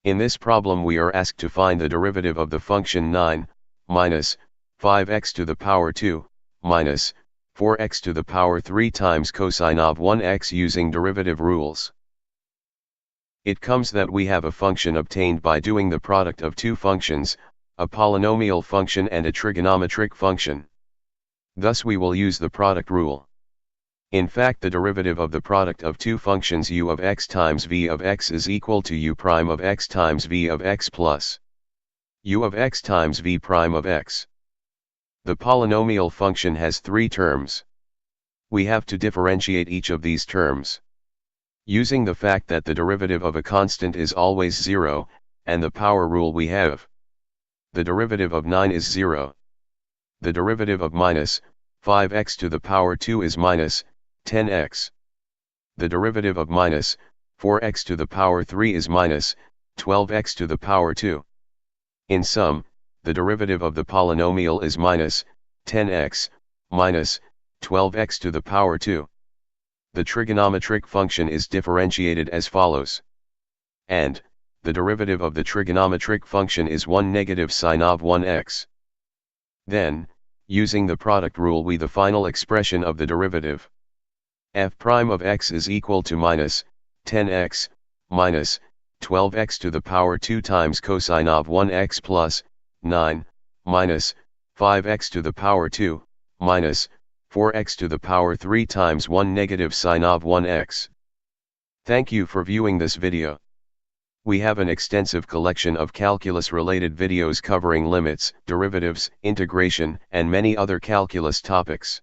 In this problem we are asked to find the derivative of the function 9 minus 5x to the power 2 minus 4x to the power 3 times cosine of 1x using derivative rules. It comes that we have a function obtained by doing the product of two functions, a polynomial function and a trigonometric function. Thus we will use the product rule. In fact, the derivative of the product of two functions u of x times v of x is equal to u prime of x times v of x plus u of x times v prime of x. The polynomial function has three terms. We have to differentiate each of these terms. Using the fact that the derivative of a constant is always 0, and the power rule we have. The derivative of 9 is 0. The derivative of minus 5x to the power 2 is minus 10x. The derivative of minus 4x to the power 3 is minus 12x to the power 2. In sum, the derivative of the polynomial is minus 10x minus 12x to the power 2. The trigonometric function is differentiated as follows. And the derivative of the trigonometric function is 1 negative sine of 1x. Then, using the product rule, we the final expression of the derivative f prime of x is equal to minus 10x minus 12x to the power 2 times cosine of 1x plus 9 minus 5x to the power 2 minus 4x to the power 3 times 1 negative sine of 1x. Thank you for viewing this video. We have an extensive collection of calculus-related videos covering limits, derivatives, integration, and many other calculus topics.